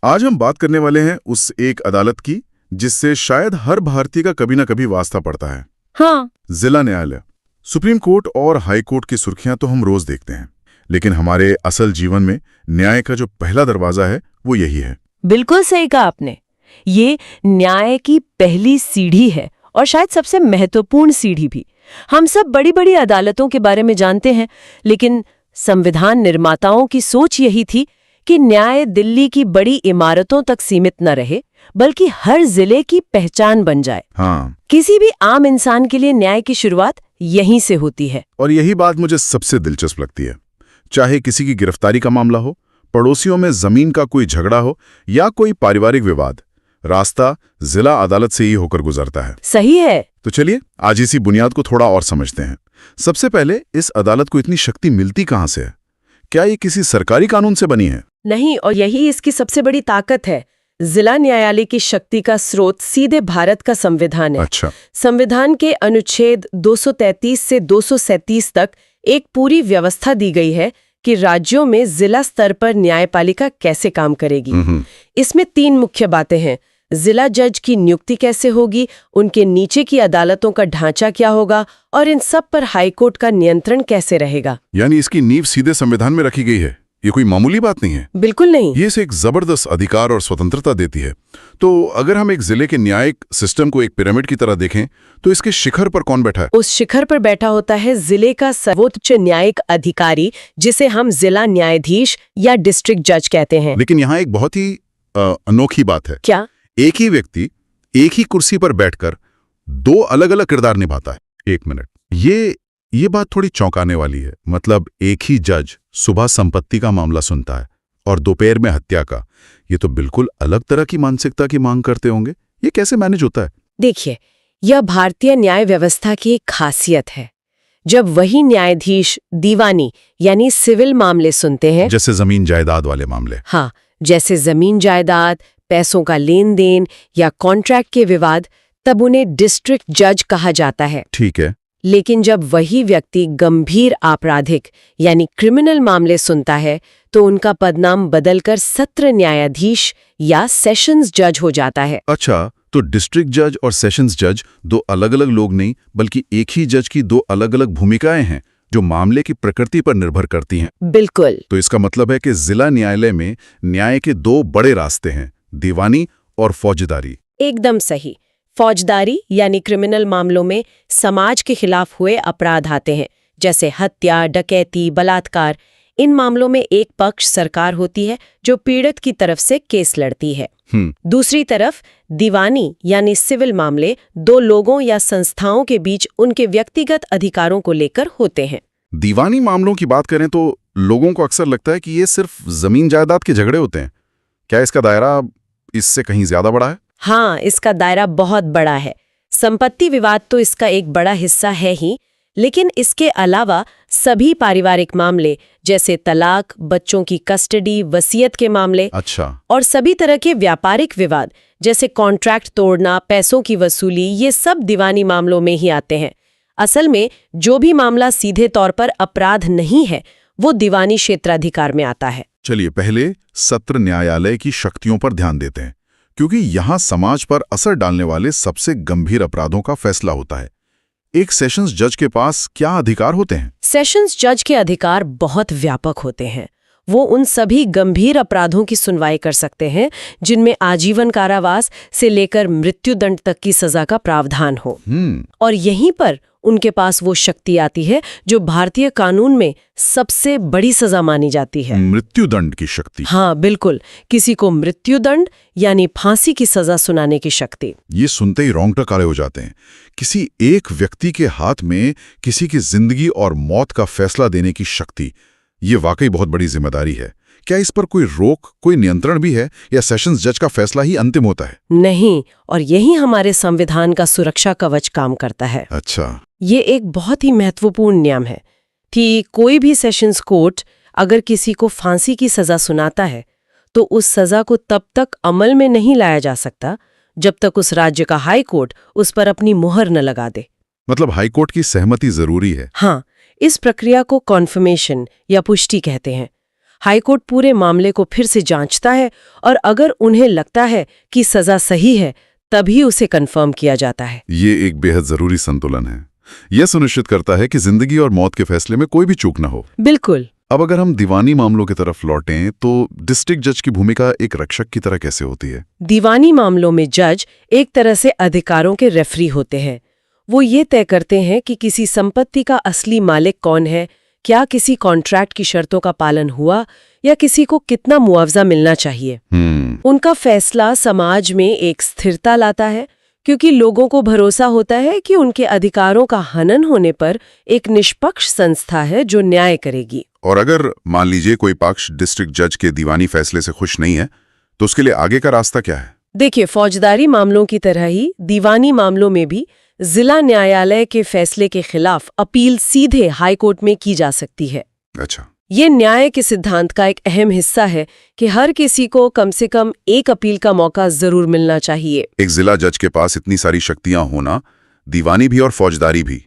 आज हम बात करने वाले हैं उस एक अदालत की जिससे शायद हर भारतीय का कभी ना कभी वास्ता पड़ता है। हाँ। जिला न्यायालय। सुप्रीम कोर्ट और हाई कोर्ट की सुर्खियां तो हम रोज देखते हैं, लेकिन हमारे असल जीवन में न्याय का जो पहला दरवाजा है वो यही है। बिल्कुल सही कहा आपने। ये न्याय की पहली सीढ़ी है और शायद सबसे महत्वपूर्ण सीढ़ी भी। हम सब बड़ी बड़ी अदालतों के बारे में जानते हैं, लेकिन संविधान निर्माताओं की सोच यही थी कि न्याय दिल्ली की बड़ी इमारतों तक सीमित न रहे, बल्कि हर जिले की पहचान बन जाए। हाँ। किसी भी आम इंसान के लिए न्याय की शुरुआत यहीं से होती है। और यही बात मुझे सबसे दिलचस्प लगती है। चाहे किसी की गिरफ्तारी का मामला हो, पड़ोसियों में जमीन का कोई झगड़ा हो या कोई पारिवारिक विवाद, रास्ता जिला अदालत से ही होकर गुजरता है। सही है। तो चलिए आज इसी बुनियाद को थोड़ा और समझते हैं। सबसे पहले इस अदालत को इतनी शक्ति मिलती कहां से है? क्या ये किसी सरकारी कानून से बनी है? नहीं, और यही इसकी सबसे बड़ी ताकत है। जिला न्यायालय की शक्ति का स्रोत सीधे भारत का संविधान है। अच्छा। संविधान के अनुच्छेद 233 से 237 तक एक पूरी व्यवस्था दी गई है कि राज्यों में जिला स्तर पर न्यायपालिका कैसे काम करेगी। इसमें 3 मुख्य बातें हैं। जिला जज की नियुक्ति कैसे होगी, उनके नीचे की अदालतों का ढांचा क्या होगा, और इन सब पर हाईकोर्ट का नियंत्रण कैसे रहेगा। यानी इसकी नींव सीधे संविधान में रखी गई है। ये कोई मामूली बात नहीं है। बिल्कुल नहीं। ये इसे एक जबरदस्त अधिकार और स्वतंत्रता देती है। तो अगर हम एक जिले के न्यायिक सिस्टम को एक पिरामिड की तरह देखें, तो इसके शिखर पर कौन बैठा है? उस शिखर पर बैठा होता है जिले का सर्वोच्च न्यायिक अधिकारी, जिसे हम जिला न्यायाधीश या डिस्ट्रिक्ट जज कहते हैं। लेकिन यहाँ एक बहुत ही अनोखी बात है। क्या? एक ही व्यक्ति एक ही कुर्सी पर बैठकर 2 अलग अलग किरदार निभाता है। 1 मिनट, ये बात थोड़ी चौंकाने वाली है। मतलब एक ही जज सुबह संपत्ति का मामला सुनता है और दोपहर में हत्या का। ये तो बिल्कुल अलग तरह की मानसिकता की मांग करते होंगे। ये कैसे मैनेज होता है? देखिए, यह भारतीय न्याय व्यवस्था की एक खासियत है। जब वही न्यायाधीश दीवानी यानी सिविल मामले सुनते हैं, जैसे जमीन जायदाद वाले मामले। हाँ, जैसे जमीन जायदाद, पैसों का लेन देन या कॉन्ट्रैक्ट के विवाद, तब उन्हें डिस्ट्रिक्ट जज कहा जाता है। ठीक है। लेकिन जब वही व्यक्ति गंभीर आपराधिक यानी क्रिमिनल मामले सुनता है, तो उनका पदनाम बदलकर सत्र न्यायाधीश या सेशंस जज हो जाता है। अच्छा, तो डिस्ट्रिक्ट जज और सेशंस जज 2 अलग अलग लोग नहीं, बल्कि एक ही जज की 2 अलग अलग भूमिकाएं हैं जो मामले की प्रकृति पर निर्भर करती हैं। बिल्कुल। तो इसका मतलब है कि जिला न्यायालय में न्याय के 2 बड़े रास्ते हैं, दीवानी और फौजदारी। एकदम सही। फौजदारी यानी क्रिमिनल मामलों में समाज के खिलाफ हुए अपराध आते हैं, जैसे हत्या, डकैती, बलात्कार। इन मामलों में एक पक्ष सरकार होती है जो पीड़ित की तरफ से केस लड़ती है। दूसरी तरफ दीवानी यानी सिविल मामले 2 लोगों या संस्थाओं के बीच उनके व्यक्तिगत अधिकारों को लेकर होते हैं। दीवानी मामलों की बात करें तो लोगों को अक्सर लगता है कि ये सिर्फ जमीन जायदाद के झगड़े होते हैं। क्या इसका दायरा इससे कहीं ज्यादा बड़ा है? हाँ, इसका दायरा बहुत बड़ा है। संपत्ति विवाद तो इसका एक बड़ा हिस्सा है ही, लेकिन इसके अलावा सभी पारिवारिक मामले जैसे तलाक, बच्चों की कस्टडी, वसीयत के मामले, अच्छा, और सभी तरह के व्यापारिक विवाद जैसे कॉन्ट्रैक्ट तोड़ना, पैसों की वसूली, ये सब दीवानी मामलों में ही आते हैं। असल में जो भी मामला सीधे तौर पर अपराध नहीं है, वो दीवानी क्षेत्राधिकार में आता है। चलिए पहले सत्र न्यायालय की शक्तियों पर ध्यान देते हैं, क्योंकि यहाँ समाज पर असर डालने वाले सबसे गंभीर अपराधों का फैसला होता है। एक सेशंस जज के पास क्या अधिकार होते हैं? सेशंस जज के अधिकार बहुत व्यापक होते हैं। वो उन सभी गंभीर अपराधों की सुनवाई कर सकते हैं जिनमें आजीवन कारावास से लेकर मृत्युदंड तक की सजा का प्रावधान हो। और यहीं पर उनके पास वो शक्ति आती है जो भारतीय कानून में सबसे बड़ी सजा मानी जाती है, मृत्युदंड की शक्ति। हाँ बिल्कुल, किसी को मृत्युदंड यानी फांसी की सजा सुनाने की शक्ति। ये सुनते ही रोंगटे खड़े हो जाते हैं। किसी एक व्यक्ति के हाथ में किसी की जिंदगी और मौत का फैसला देने की शक्ति, ये वाकई बहुत बड़ी जिम्मेदारी है। क्या इस पर कोई रोक, कोई नियंत्रण भी है, या सेशंस जज का फैसला ही अंतिम होता है? नहीं, और यही हमारे संविधान का सुरक्षा कवच काम करता है। अच्छा। ये एक बहुत ही महत्वपूर्ण नियम है कि कोई भी सेशंस कोर्ट अगर किसी को फांसी की सजा सुनाता है, तो उस सजा को तब तक अमल में नहीं लाया जा सकता जब तक उस राज्य का हाई कोर्ट उस पर अपनी मुहर न लगा दे। मतलब हाई कोर्ट की सहमति जरूरी है? हाँ, इस प्रक्रिया को कॉन्फर्मेशन या पुष्टि कहते हैं। हाईकोर्ट पूरे मामले को फिर से जांचता है और अगर उन्हें लगता है कि सजा सही है तभी उसे कंफर्म किया जाता है। ये एक बेहद जरूरी संतुलन है। यह सुनिश्चित करता है कि जिंदगी और मौत के फैसले में कोई भी चूक न हो। बिल्कुल। अब अगर हम दीवानी मामलों की तरफ लौटें तो डिस्ट्रिक्ट जज की भूमिका एक रक्षक की तरह कैसे होती है? दीवानी मामलों में जज एक तरह से अधिकारों के रेफरी होते हैं। वो ये तय करते हैं कि किसी संपत्ति का असली मालिक कौन है, क्या किसी कॉन्ट्रैक्ट की शर्तों का पालन हुआ या किसी को कितना मुआवजा मिलना चाहिए। उनका फैसला समाज में एक स्थिरता लाता है क्योंकि लोगों को भरोसा होता है कि उनके अधिकारों का हनन होने पर एक निष्पक्ष संस्था है जो न्याय करेगी। और अगर मान लीजिए कोई पक्ष डिस्ट्रिक्ट जज के दीवानी फैसले से खुश नहीं है तो उसके लिए आगे का रास्ता क्या है? देखिए, फौजदारी मामलों की तरह ही दीवानी मामलों में भी जिला न्यायालय के फैसले के खिलाफ अपील सीधे हाईकोर्ट में की जा सकती है। अच्छा। ये न्याय के सिद्धांत का एक अहम हिस्सा है कि हर किसी को कम से कम एक अपील का मौका जरूर मिलना चाहिए। एक जिला जज के पास इतनी सारी शक्तियां होना, दीवानी भी और फौजदारी भी,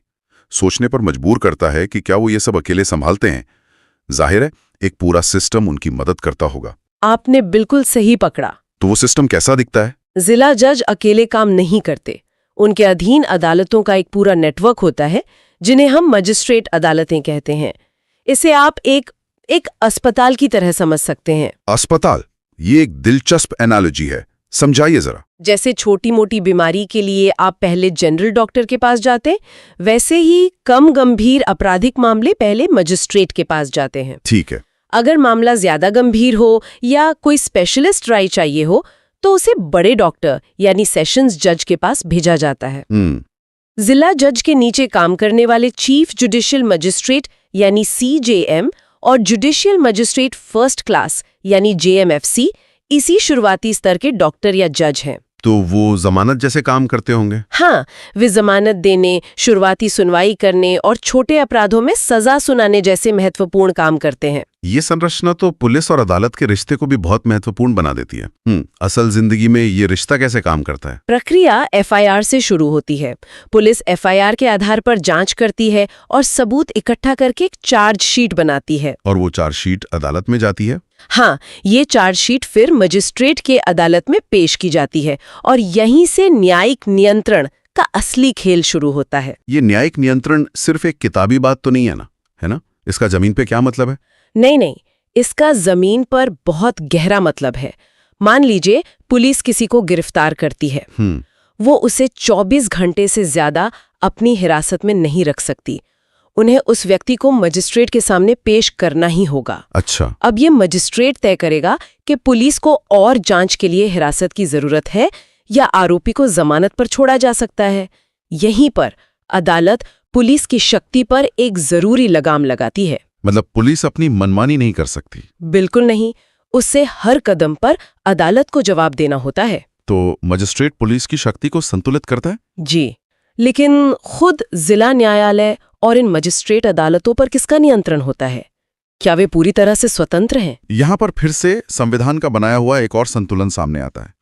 सोचने पर मजबूर करता है कि क्या वो ये सब अकेले संभालते हैं। जाहिर है एक पूरा सिस्टम उनकी मदद करता होगा। आपने बिल्कुल सही पकड़ा। तो वो सिस्टम कैसा दिखता है? जिला जज अकेले काम नहीं करते। उनके अधीन अदालतों का एक पूरा नेटवर्क होता है जिन्हें हम मजिस्ट्रेट अदालतें कहते हैं। इसे आप एक अस्पताल की तरह समझ सकते हैं। अस्पताल, ये एक दिलचस्प एनालॉजी है, समझाइए जरा। जैसे छोटी मोटी बीमारी के लिए आप पहले जनरल डॉक्टर के पास जाते, वैसे ही कम गंभीर आपराधिक मामले पहले मजिस्ट्रेट के पास जाते हैं। ठीक है। अगर मामला ज्यादा गंभीर हो या कोई स्पेशलिस्ट राय चाहिए हो तो उसे बड़े डॉक्टर यानी सेशंस जज के पास भेजा जाता है। जिला जज के नीचे काम करने वाले चीफ जुडिशियल मजिस्ट्रेट यानी CJM और जुडिशियल मजिस्ट्रेट फर्स्ट क्लास यानी JMFC इसी शुरुआती स्तर के डॉक्टर या जज हैं। तो वो जमानत जैसे काम करते होंगे? हाँ, वे जमानत देने, शुरुआती सुनवाई करने और छोटे अपराधों में सजा सुनाने जैसे महत्वपूर्ण काम करते हैं। ये संरचना तो पुलिस और अदालत के रिश्ते को भी बहुत महत्वपूर्ण बना देती है। असल जिंदगी में ये रिश्ता कैसे काम करता है? प्रक्रिया FIR से शुरू होती है। पुलिस FIR के आधार पर जांच करती है और सबूत इकट्ठा करके एक चार्जशीट बनाती है। और वो चार्जशीट अदालत में जाती है? हाँ, ये चार्जशीट फिर मजिस्ट्रेट के अदालत में पेश की जाती है और यहीं से न्यायिक नियंत्रण का असली खेल शुरू होता है। ये न्यायिक नियंत्रण सिर्फ एक किताबी बात तो नहीं है ना, है ना? इसका जमीन पे क्या मतलब है? नहीं, इसका जमीन पर बहुत गहरा मतलब है। मान लीजिए पुलिस किसी को गिरफ्तार करती है, वो उसे 24 घंटे से ज्यादा अपनी हिरासत में नहीं रख सकती। उन्हें उस व्यक्ति को मजिस्ट्रेट के सामने पेश करना ही होगा। अच्छा। अब ये मजिस्ट्रेट तय करेगा कि पुलिस को और जांच के लिए हिरासत की जरूरत है या आरोपी को जमानत पर छोड़ा जा सकता है। यहीं पर अदालत पुलिस की शक्ति पर एक जरूरी लगाम लगाती है। मतलब पुलिस अपनी मनमानी नहीं कर सकती? बिल्कुल नहीं, उससे हर कदम पर अदालत को जवाब देना होता है। तो मजिस्ट्रेट पुलिस की शक्ति को संतुलित करता है? जी, लेकिन खुद जिला न्यायालय और इन मजिस्ट्रेट अदालतों पर किसका नियंत्रण होता है? क्या वे पूरी तरह से स्वतंत्र हैं? यहाँ पर फिर से संविधान का बनाया हुआ एक और संतुलन सामने आता है।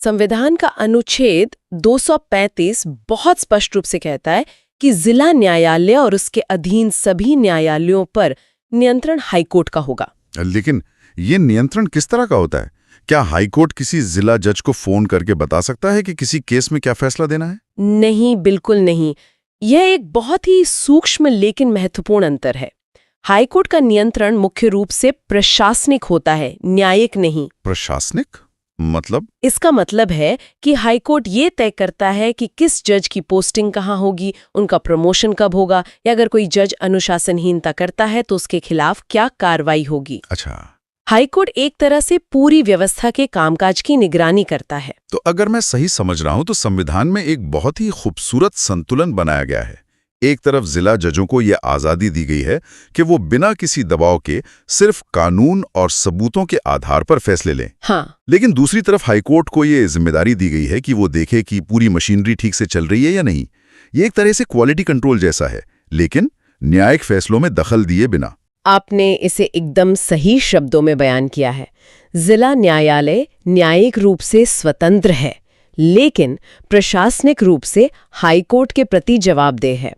संविधान का अनुच्छेद 235 बहुत स्पष्ट रूप से कहता है कि जिला न्यायालय और उसके अधीन सभी न्यायालयों पर नियंत्रण हाईकोर्ट का होगा। लेकिन ये नियंत्रण किस तरह का होता है? क्या हाईकोर्ट किसी जिला जज को फोन करके बता सकता है कि किसी केस में क्या फैसला देना है? नहीं, बिल्कुल नहीं। यह एक बहुत ही सूक्ष्म लेकिन महत्वपूर्ण अंतर है। हाईकोर्ट का नियंत्रण मुख्य रूप से प्रशासनिक होता है, न्यायिक नहीं। प्रशासनिक मतलब? इसका मतलब है कि हाईकोर्ट ये तय करता है कि किस जज की पोस्टिंग कहाँ होगी, उनका प्रमोशन कब होगा, या अगर कोई जज अनुशासनहीनता करता है तो उसके खिलाफ क्या कार्रवाई होगी। अच्छा। हाईकोर्ट एक तरह से पूरी व्यवस्था के कामकाज की निगरानी करता है। तो अगर मैं सही समझ रहा हूं तो संविधान में एक बहुत ही खूबसूरत संतुलन बनाया गया है। एक तरफ जिला जजों को यह आजादी दी गई है कि वो बिना किसी दबाव के सिर्फ कानून और सबूतों के आधार पर फैसले लें। हाँ। लेकिन दूसरी तरफ हाईकोर्ट को ये जिम्मेदारी दी गई है कि वो देखे कि पूरी मशीनरी ठीक से चल रही है या नहीं। ये एक तरह से क्वालिटी कंट्रोल जैसा है, लेकिन न्यायिक फैसलों में दखल दिए बिना। आपने इसे एकदम सही शब्दों में बयान किया है। जिला न्यायालय न्यायिक रूप से स्वतंत्र है, लेकिन प्रशासनिक रूप से हाईकोर्ट के प्रति जवाबदेह है।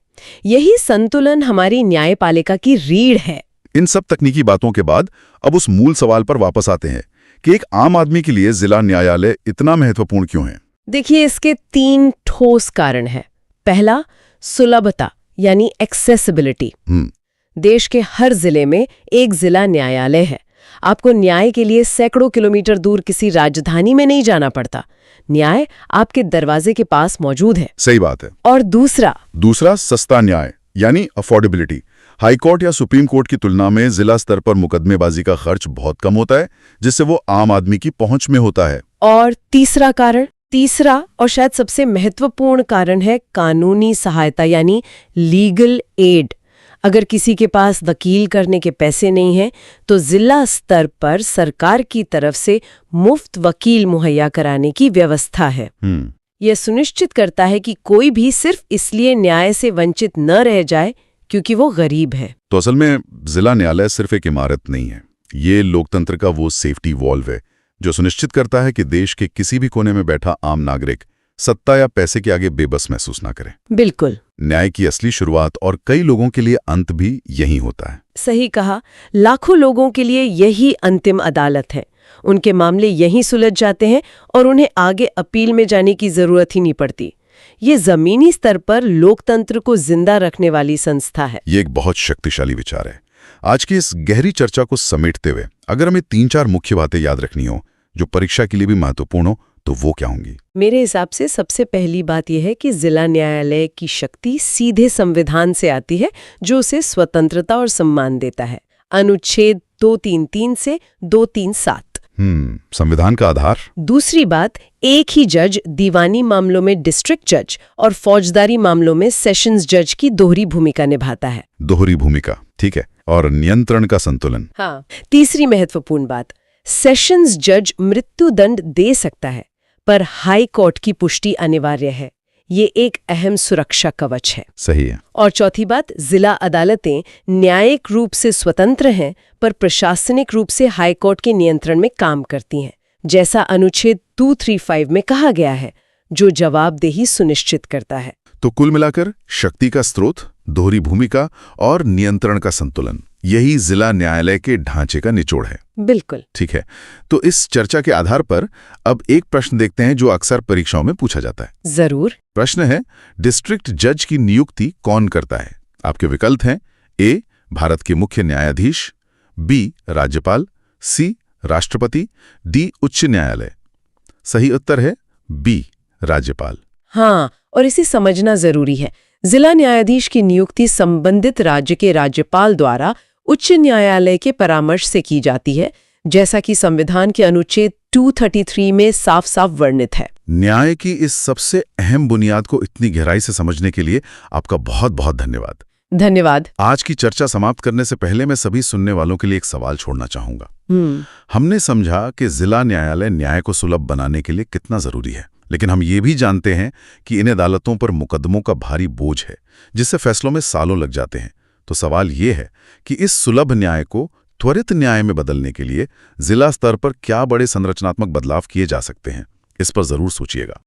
यही संतुलन हमारी न्यायपालिका की रीढ़ है। इन सब तकनीकी बातों के बाद अब उस मूल सवाल पर वापस आते हैं कि एक आम आदमी के लिए जिला न्यायालय इतना महत्वपूर्ण क्यों है। देखिए, इसके 3 ठोस कारण हैं। पहला, सुलभता यानी एक्सेसिबिलिटी। देश के हर जिले में एक जिला न्यायालय है। आपको न्याय के लिए सैकड़ों किलोमीटर दूर किसी राजधानी में नहीं जाना पड़ता। न्याय आपके दरवाजे के पास मौजूद है। सही बात है। और दूसरा सस्ता न्याय यानी अफोर्डेबिलिटी। हाईकोर्ट या सुप्रीम कोर्ट की तुलना में जिला स्तर पर मुकदमेबाजी का खर्च बहुत कम होता है, जिससे वो आम आदमी की पहुंच में होता है। और तीसरा और शायद सबसे महत्वपूर्ण कारण है कानूनी सहायता यानी लीगल एड। अगर किसी के पास वकील करने के पैसे नहीं हैं, तो जिला स्तर पर सरकार की तरफ से मुफ्त वकील मुहैया कराने की व्यवस्था है। यह सुनिश्चित करता है कि कोई भी सिर्फ इसलिए न्याय से वंचित न रह जाए क्योंकि वो गरीब है। तो असल में जिला न्यायालय सिर्फ एक इमारत नहीं है, ये लोकतंत्र का वो सेफ्टी वॉल्व है जो सुनिश्चित करता है कि देश के किसी भी कोने में बैठा आम नागरिक सत्ता या पैसे के आगे बेबस महसूस ना करे। बिल्कुल। न्याय की असली शुरुआत और कई लोगों के लिए अंत भी यही होता है। सही कहा। लाखों लोगों के लिए यही अंतिम अदालत है। उनके मामले यहीं सुलझ जाते हैं और उन्हें आगे अपील में जाने की जरूरत ही नहीं पड़ती। ये जमीनी स्तर पर लोकतंत्र को जिंदा रखने वाली संस्था है। ये एक बहुत शक्तिशाली विचार है। आज की इस गहरी चर्चा को समेटते हुए अगर हमें 3-4 मुख्य बातें याद रखनी हो जो परीक्षा के लिए भी महत्वपूर्ण हो, तो वो क्या होंगी? मेरे हिसाब से सबसे पहली बात यह है कि जिला न्यायालय की शक्ति सीधे संविधान से आती है, जो उसे स्वतंत्रता और सम्मान देता है। अनुच्छेद 233 से 237। संविधान का आधार। दूसरी बात, एक ही जज दीवानी मामलों में डिस्ट्रिक्ट जज और फौजदारी मामलों में सेशंस जज की दोहरी भूमिका निभाता है। दोहरी भूमिका, ठीक है। और नियंत्रण का संतुलन। हाँ। तीसरी महत्वपूर्ण बात, सेशंस जज मृत्यु दंड दे सकता है, पर हाई कोर्ट की पुष्टि अनिवार्य है। ये एक अहम सुरक्षा कवच है। सही है। और चौथी बात, जिला अदालतें न्यायिक रूप से स्वतंत्र हैं, पर प्रशासनिक रूप से हाई कोर्ट के नियंत्रण में काम करती हैं, जैसा अनुच्छेद 235 में कहा गया है, जो जवाबदेही सुनिश्चित करता है। तो कुल मिलाकर शक्ति का स्रोत, दोहरी भूमिका और नियंत्रण का संतुलन, यही जिला न्यायालय के ढांचे का निचोड़ है। बिल्कुल। ठीक है, तो इस चर्चा के आधार पर अब एक प्रश्न देखते हैं जो अक्सर परीक्षाओं में पूछा जाता है। जरूर। प्रश्न है, डिस्ट्रिक्ट जज की नियुक्ति कौन करता है? आपके विकल्प हैं: ए, भारत के मुख्य न्यायाधीश, बी, राज्यपाल, सी, राष्ट्रपति, डी, उच्च न्यायालय। सही उत्तर है बी, राज्यपाल। हाँ, और इसे समझना जरूरी है। जिला न्यायाधीश की नियुक्ति संबंधित राज्य के राज्यपाल द्वारा उच्च न्यायालय के परामर्श से की जाती है, जैसा कि संविधान के अनुच्छेद 233 में साफ साफ वर्णित है। न्याय की इस सबसे अहम बुनियाद को इतनी गहराई से समझने के लिए आपका बहुत बहुत धन्यवाद। धन्यवाद। आज की चर्चा समाप्त करने से पहले मैं सभी सुनने वालों के लिए एक सवाल छोड़ना चाहूंगा। हमने समझा कि जिला न्यायालय न्याय को सुलभ बनाने के लिए कितना जरूरी है, लेकिन हम ये भी जानते हैं कि इन अदालतों पर मुकदमों का भारी बोझ है, जिससे फैसलों में सालों लग जाते हैं। तो सवाल ये है कि इस सुलभ न्याय को त्वरित न्याय में बदलने के लिए जिला स्तर पर क्या बड़े संरचनात्मक बदलाव किए जा सकते हैं। इस पर जरूर सोचिएगा।